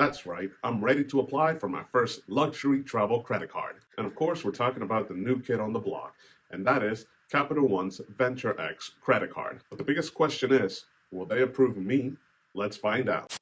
That's right, I'm ready to apply for my first luxury travel credit card. And of course, we're talking about the new kid on the block, and that is Capital One's Venture X credit card. But the biggest question is, will they approve me? Let's find out.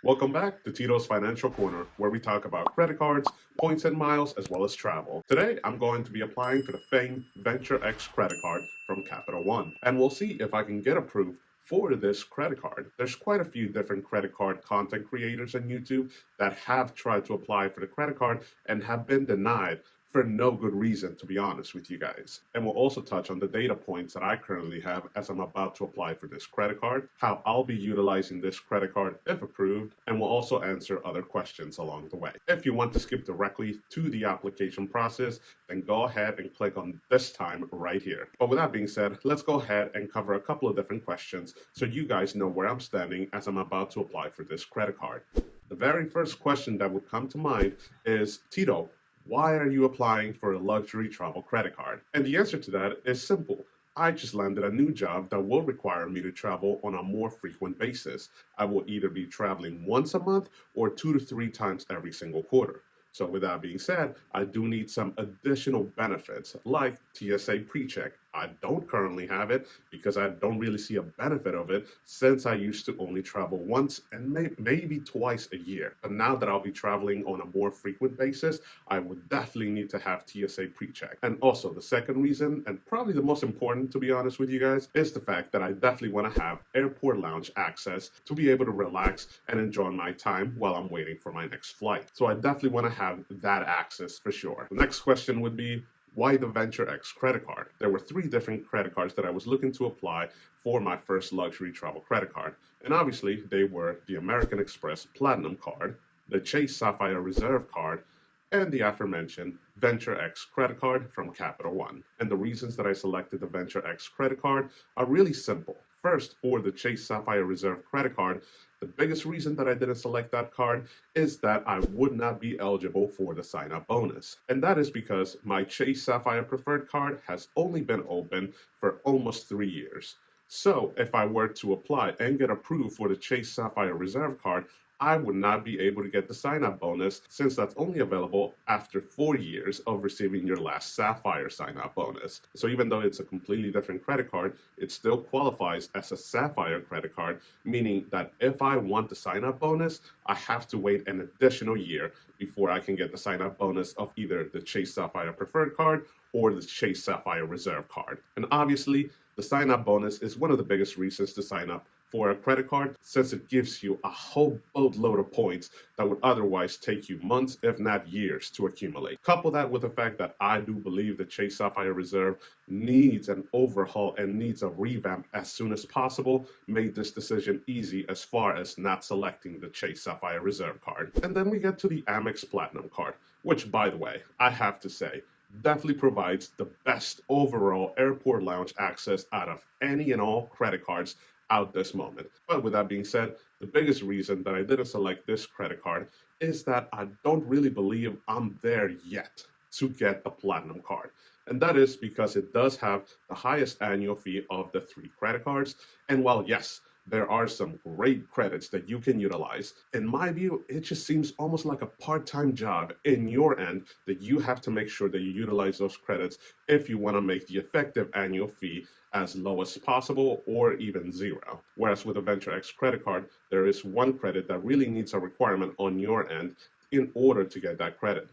Welcome back to Tito's Financial Corner, where we talk about credit cards, points and miles, as well as travel. Today, I'm going to be applying for the famed Venture X credit card from Capital One, and we'll see if I can get approved for this credit card. There's quite a few different credit card content creators on YouTube that have tried to apply for the credit card and have been denied for no good reason, to be honest with you guys. And we'll also touch on the data points that I currently have as I'm about to apply for this credit card, how I'll be utilizing this credit card if approved, and we'll also answer other questions along the way. If you want to skip directly to the application process, then go ahead and click on this time right here. But with that being said, let's go ahead and cover a couple of different questions so you guys know where I'm standing as I'm about to apply for this credit card. The very first question that would come to mind is, Tito, why are you applying for a luxury travel credit card? And the answer to that is simple. I just landed a new job that will require me to travel on a more frequent basis. I will either be traveling once a month or 2 to 3 times every single quarter. So with that being said, I do need some additional benefits like TSA PreCheck. I don't currently have it because I don't really see a benefit of it since I used to only travel once and maybe twice a year. But now that I'll be traveling on a more frequent basis, I would definitely need to have TSA PreCheck. And also the second reason, and probably the most important to be honest with you guys, is the fact that I definitely want to have airport lounge access to be able to relax and enjoy my time while I'm waiting for my next flight. So I definitely want to have that access for sure. The next question would be, why the Venture X credit card? There were 3 different credit cards that I was looking to apply for my first luxury travel credit card. And obviously, they were the American Express Platinum card, the Chase Sapphire Reserve card, and the aforementioned Venture X credit card from Capital One. And the reasons that I selected the Venture X credit card are really simple. First, for the Chase Sapphire Reserve credit card, the biggest reason that I didn't select that card is that I would not be eligible for the sign-up bonus. And that is because my Chase Sapphire Preferred card has only been open for almost 3 years. So if I were to apply and get approved for the Chase Sapphire Reserve card, I would not be able to get the sign-up bonus since that's only available after 4 years of receiving your last Sapphire sign-up bonus. So even though it's a completely different credit card, it still qualifies as a Sapphire credit card, meaning that if I want the sign-up bonus, I have to wait an additional year before I can get the sign-up bonus of either the Chase Sapphire Preferred card or the Chase Sapphire Reserve card. And obviously, the sign-up bonus is one of the biggest reasons to sign up for a credit card, since it gives you a whole boatload of points that would otherwise take you months, if not years, to accumulate. Couple that with the fact that I do believe the Chase Sapphire Reserve needs an overhaul and needs a revamp as soon as possible, made this decision easy as far as not selecting the Chase Sapphire Reserve card. And then we get to the Amex Platinum card, which, by the way, I have to say, definitely provides the best overall airport lounge access out of any and all credit cards out this moment. But with that being said, the biggest reason that I didn't select this credit card is that I don't really believe I'm there yet to get the Platinum card. And that is because it does have the highest annual fee of the 3 credit cards. And while yes, there are some great credits that you can utilize, in my view, it just seems almost like a part-time job in your end that you have to make sure that you utilize those credits if you want to make the effective annual fee as low as possible or even 0. Whereas with a Venture X credit card, there is one credit that really needs a requirement on your end in order to get that credit.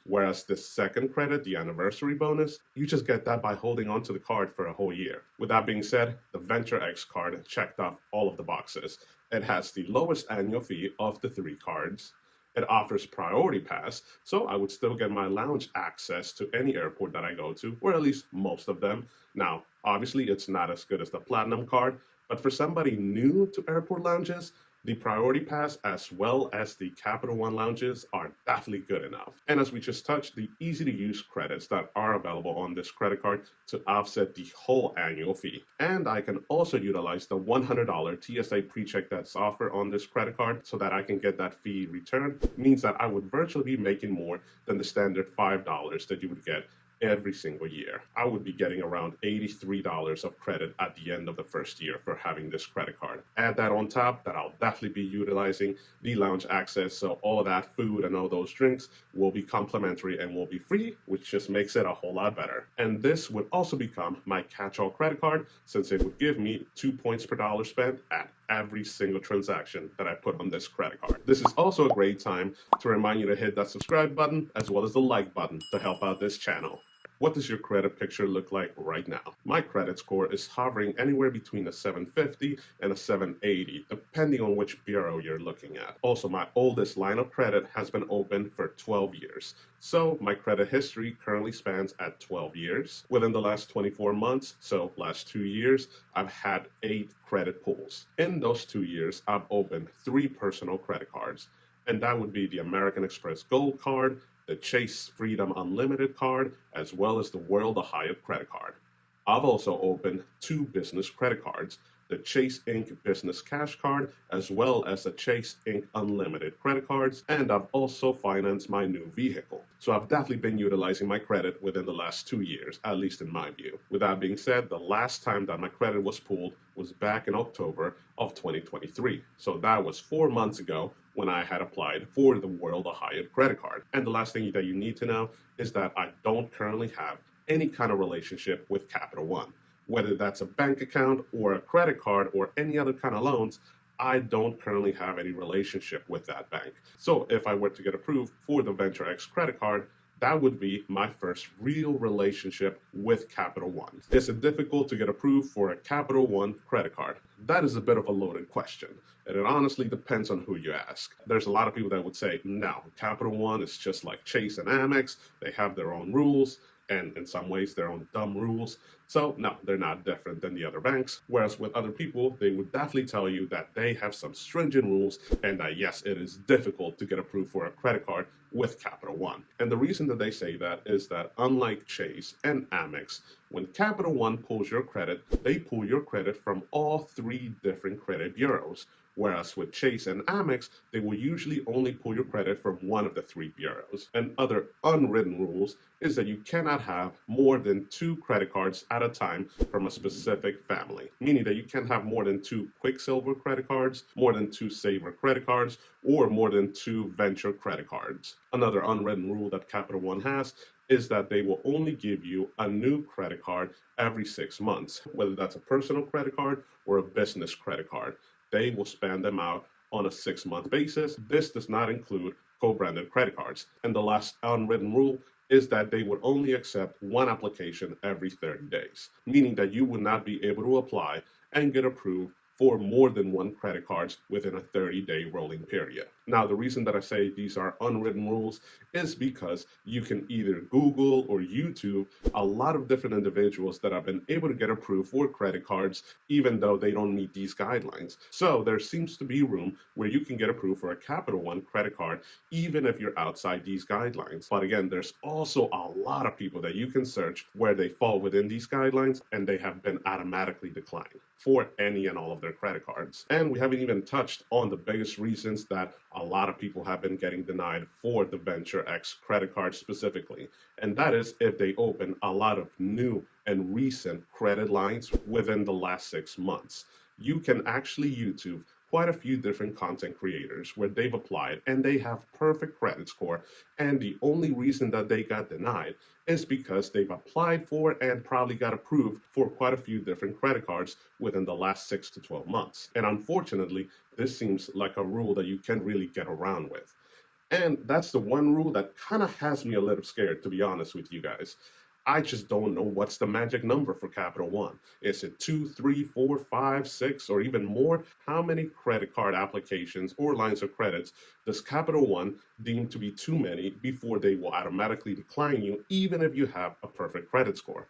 Whereas the second credit, the anniversary bonus, you just get that by holding onto the card for a whole year. With that being said, the Venture X card checked off all of the boxes. It has the lowest annual fee of the 3 cards. It offers priority pass, so I would still get my lounge access to any airport that I go to, or at least most of them. Now, obviously, it's not as good as the Platinum card, but for somebody new to airport lounges, the priority pass as well as the Capital One lounges are definitely good enough. And as we just touched, the easy to use credits that are available on this credit card to offset the whole annual fee. And I can also utilize the $100 TSA PreCheck that's offered on this credit card so that I can get that fee returned. It means that I would virtually be making more than the standard $5 that you would get every single year. I would be getting around $83 of credit at the end of the first year for having this credit card. Add that on top, that I'll definitely be utilizing the lounge access, so all that food and all those drinks will be complimentary and will be free, which just makes it a whole lot better. And this would also become my catch-all credit card, since it would give me 2 points per dollar spent at every single transaction that I put on this credit card. This is also a great time to remind you to hit that subscribe button as well as the like button to help out this channel. What does your credit picture look like right now? My credit score is hovering anywhere between a 750 and a 780, depending on which bureau you're looking at. Also, my oldest line of credit has been open for 12 years. So my credit history currently spans at 12 years. Within the last 24 months, so last 2 years, I've had 8 credit pulls. In those 2 years, I've opened 3 personal credit cards, and that would be the American Express Gold Card, the Chase Freedom Unlimited card, as well as the World of Hyatt credit card. I've also opened 2 business credit cards, the Chase Ink Business Cash Card, as well as the Chase Ink Unlimited credit cards, and I've also financed my new vehicle. So I've definitely been utilizing my credit within the last 2 years, at least in my view. With that being said, the last time that my credit was pulled was back in October of 2023. So that was 4 months ago when I had applied for the World of Hyatt credit card. And the last thing that you need to know is that I don't currently have any kind of relationship with Capital One. Whether that's a bank account or a credit card or any other kind of loans, I don't currently have any relationship with that bank. So if I were to get approved for the Venture X credit card, that would be my first real relationship with Capital One. Is it difficult to get approved for a Capital One credit card? That is a bit of a loaded question, and it honestly depends on who you ask. There's a lot of people that would say, no, Capital One is just like Chase and Amex. They have their own rules, and in some ways their own dumb rules. So no, they're not different than the other banks. Whereas with other people, they would definitely tell you that they have some stringent rules and that yes, it is difficult to get approved for a credit card with Capital One. And the reason that they say that is that unlike Chase and Amex, when Capital One pulls your credit, they pull your credit from all 3 different credit bureaus. Whereas with Chase and Amex, they will usually only pull your credit from one of the 3 bureaus. And other unwritten rules is that you cannot have more than 2 credit cards at a time from a specific family, meaning that you can't have more than 2 Quicksilver credit cards, more than 2 Saver credit cards, or more than 2 Venture credit cards. Another unwritten rule that Capital One has is that they will only give you a new credit card every 6 months, whether that's a personal credit card or a business credit card. They will span them out on a 6-month basis. This does not include co-branded credit cards. And the last unwritten rule is that they would only accept 1 application every 30 days, meaning that you would not be able to apply and get approved for more than 1 credit card within a 30-day rolling period. Now, the reason that I say these are unwritten rules is because you can either Google or YouTube a lot of different individuals that have been able to get approved for credit cards, even though they don't meet these guidelines. So there seems to be room where you can get approved for a Capital One credit card, even if you're outside these guidelines. But again, there's also a lot of people that you can search where they fall within these guidelines and they have been automatically declined for any and all of their credit cards. And we haven't even touched on the biggest reasons that a lot of people have been getting denied for the Venture X credit card specifically. And that is if they open a lot of new and recent credit lines within the last 6 months. You can actually YouTube quite a few different content creators where they've applied and they have perfect credit score, and the only reason that they got denied is because they've applied for and probably got approved for quite a few different credit cards within the last 6 to 12 months. And unfortunately, this seems like a rule that you can't really get around with. And that's the one rule that kind of has me a little scared, to be honest with you guys. I just don't know what's the magic number for Capital One. Is it 2, 3, 4, 5, 6, or even more? How many credit card applications or lines of credits does Capital One deem to be too many before they will automatically decline you, even if you have a perfect credit score?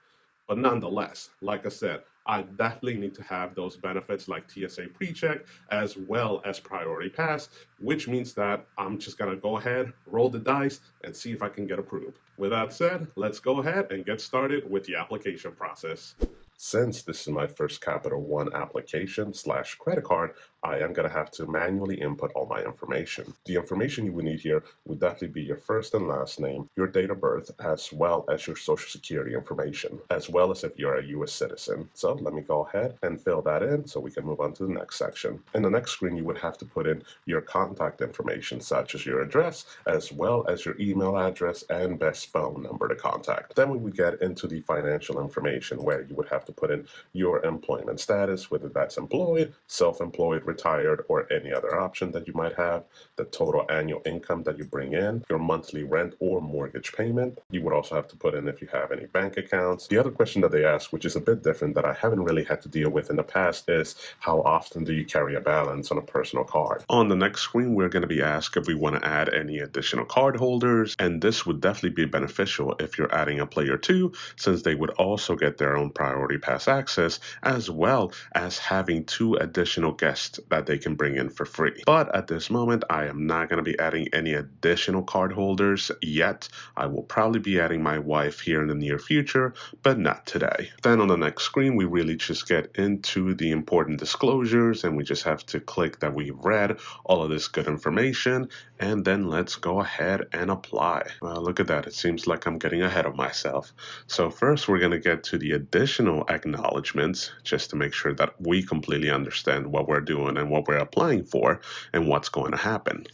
But nonetheless, like I said, I definitely need to have those benefits like TSA PreCheck as well as Priority Pass, which means that I'm just going to go ahead, roll the dice, and see if I can get approved. With that said, let's go ahead and get started with the application process. Since this is my first Capital One application / credit card, I am going to have to manually input all my information. The information you would need here would definitely be your first and last name, your date of birth, as well as your social security information, as well as if you're a US citizen. So let me go ahead and fill that in so we can move on to the next section. In the next screen, you would have to put in your contact information, such as your address, as well as your email address and best phone number to contact. Then we would get into the financial information, where you would have to put in your employment status, whether that's employed, self-employed, retired, or any other option that you might have, the total annual income that you bring in, your monthly rent or mortgage payment. You would also have to put in if you have any bank accounts. The other question that they ask, which is a bit different that I haven't really had to deal with in the past, is how often do you carry a balance on a personal card? On the next screen, we're going to be asked if we want to add any additional card holders, and this would definitely be beneficial if you're adding a player too, since they would also get their own priority pass access, as well as having 2 additional guests that they can bring in for free. But at this moment, I am not going to be adding any additional card holders yet. I will probably be adding my wife here in the near future, but not today. Then on the next screen, we really just get into the important disclosures, and we just have to click that we've read all of this good information, and then let's go ahead and apply. Look at that. It seems like I'm getting ahead of myself. So first, we're going to get to the additional acknowledgments, just to make sure that we completely understand what we're doing and what we're applying for and what's going to happen.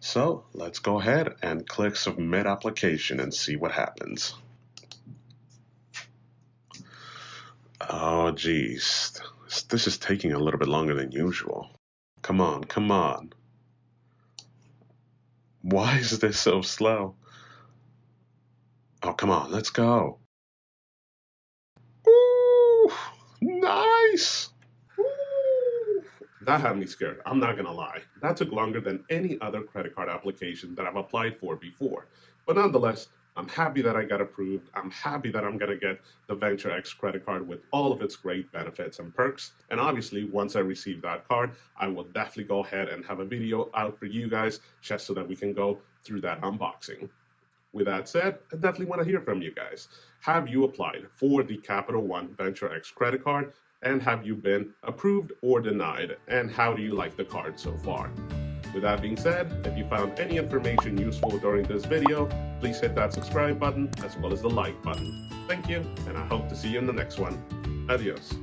So let's go ahead and click submit application and see what happens. Oh geez, this is taking a little bit longer than usual. Come on, come on. Why is this so slow? Oh, come on, let's go. Ooh, nice. That had me scared, I'm not gonna lie. That took longer than any other credit card application that I've applied for before. But nonetheless, I'm happy that I got approved. I'm happy that I'm gonna get the Venture X credit card with all of its great benefits and perks. And obviously, once I receive that card, I will definitely go ahead and have a video out for you guys, just so that we can go through that unboxing. With that said, I definitely want to hear from you guys. Have you applied for the Capital One Venture X credit card? And have you been approved or denied? And how do you like the card so far? With that being said, if you found any information useful during this video, please hit that subscribe button as well as the like button. Thank you, and I hope to see you in the next one. Adios.